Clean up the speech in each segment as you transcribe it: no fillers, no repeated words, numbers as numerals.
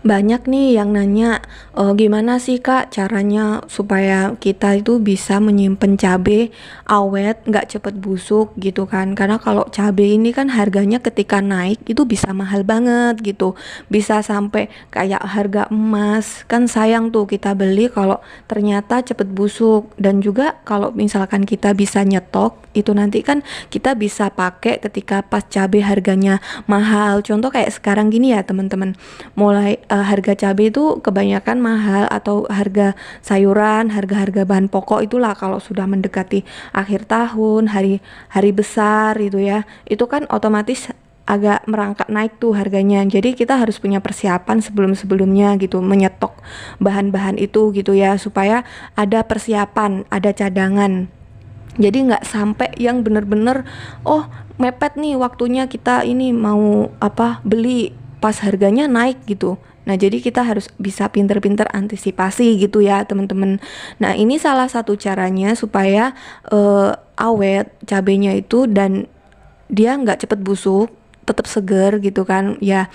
Banyak nih yang nanya, gimana sih Kak caranya supaya kita itu bisa menyimpen cabai awet, nggak cepet busuk gitu kan. Karena kalau cabai ini kan harganya ketika naik itu bisa mahal banget gitu. Bisa sampai kayak harga emas. Kan sayang tuh kita beli kalau ternyata cepet busuk. Dan juga kalau misalkan kita bisa nyetok, itu nanti kan kita bisa pakai ketika pas cabai harganya mahal. Contoh kayak sekarang gini ya teman-teman, mulai harga cabai itu kebanyakan mahal, atau harga sayuran, harga-harga bahan pokok itulah kalau sudah mendekati akhir tahun, hari besar itu ya, itu kan otomatis agak merangkak naik tuh harganya. Jadi kita harus punya persiapan sebelum-sebelumnya gitu, menyetok bahan-bahan itu gitu ya, supaya ada persiapan, ada cadangan. Jadi nggak sampai yang bener-bener oh mepet nih waktunya, kita ini mau apa beli pas harganya naik gitu. Nah, jadi kita harus bisa pinter-pinter antisipasi gitu ya, teman-teman. Nah, ini salah satu caranya supaya awet cabenya itu, dan dia nggak cepet busuk, tetap seger gitu kan. Ya,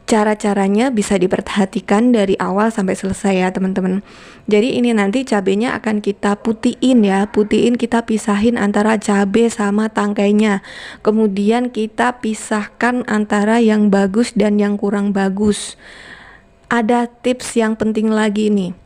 cara-caranya bisa diperhatikan dari awal sampai selesai ya teman-teman. Jadi ini nanti cabenya akan kita putihin ya, putihin, kita pisahin antara cabe sama tangkainya. Kemudian kita pisahkan antara yang bagus dan yang kurang bagus. Ada tips yang penting lagi nih.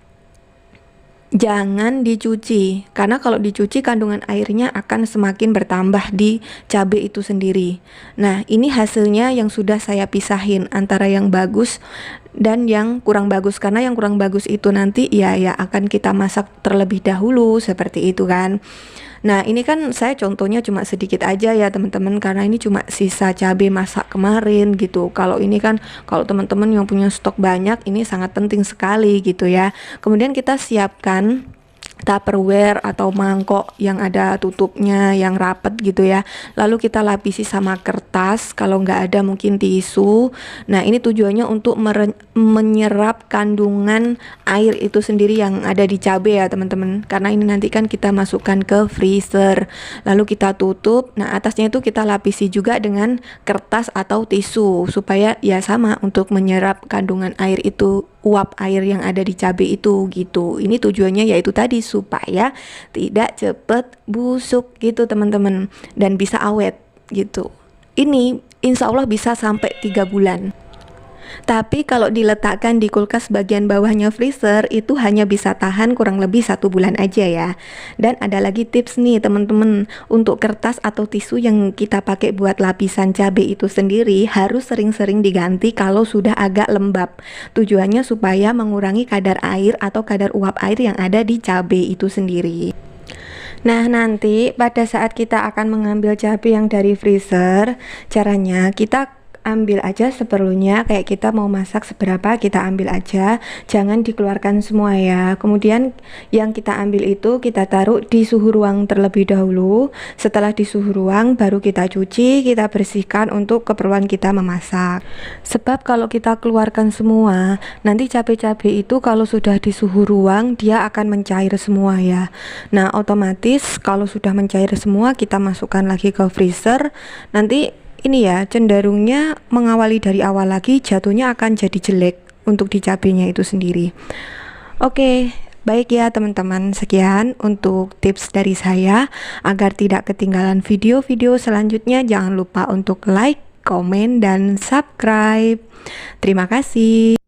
Jangan dicuci, karena kalau dicuci kandungan airnya akan semakin bertambah di cabai itu sendiri. Nah, ini hasilnya yang sudah saya pisahin antara yang bagus dan yang kurang bagus, karena yang kurang bagus itu nanti ya akan kita masak terlebih dahulu seperti itu kan. Nah, ini kan saya contohnya cuma sedikit aja ya teman-teman, karena ini cuma sisa cabai masak kemarin gitu. Kalau ini kan, kalau teman-teman yang punya stok banyak, ini sangat penting sekali gitu ya. Kemudian kita siapkan Tupperware atau mangkok yang ada tutupnya yang rapet gitu ya, lalu kita lapisi sama kertas, kalau nggak ada mungkin tisu. Nah, ini tujuannya untuk menyerap kandungan air itu sendiri yang ada di cabai ya teman-teman, karena ini nanti kan kita masukkan ke freezer, lalu kita tutup. Nah, atasnya itu kita lapisi juga dengan kertas atau tisu, supaya ya sama untuk menyerap kandungan air itu, uap air yang ada di cabai itu gitu. Ini tujuannya yaitu tadi supaya tidak cepet busuk gitu teman-teman, dan bisa awet gitu. Ini insya Allah bisa sampai 3 bulan. Tapi kalau diletakkan di kulkas bagian bawahnya freezer, itu hanya bisa tahan kurang lebih 1 bulan aja ya. Dan ada lagi tips nih teman-teman, untuk kertas atau tisu yang kita pakai buat lapisan cabai itu sendiri harus sering-sering diganti kalau sudah agak lembab. Tujuannya supaya mengurangi kadar air atau kadar uap air yang ada di cabai itu sendiri. Nah, nanti pada saat kita akan mengambil cabai yang dari freezer, caranya kita ambil aja seperlunya, kayak kita mau masak seberapa kita ambil aja, jangan dikeluarkan semua ya. Kemudian yang kita ambil itu kita taruh di suhu ruang terlebih dahulu. Setelah di suhu ruang baru kita cuci, kita bersihkan untuk keperluan kita memasak. Sebab kalau kita keluarkan semua, nanti cabai-cabai itu kalau sudah di suhu ruang dia akan mencair semua ya. Nah, otomatis kalau sudah mencair semua kita masukkan lagi ke freezer, nanti ini ya cenderungnya mengawali dari awal lagi, jatuhnya akan jadi jelek untuk di cabenya itu sendiri. Oke, baik ya teman-teman, sekian untuk tips dari saya. Agar tidak ketinggalan video-video selanjutnya, jangan lupa untuk like, komen, dan subscribe. Terima kasih.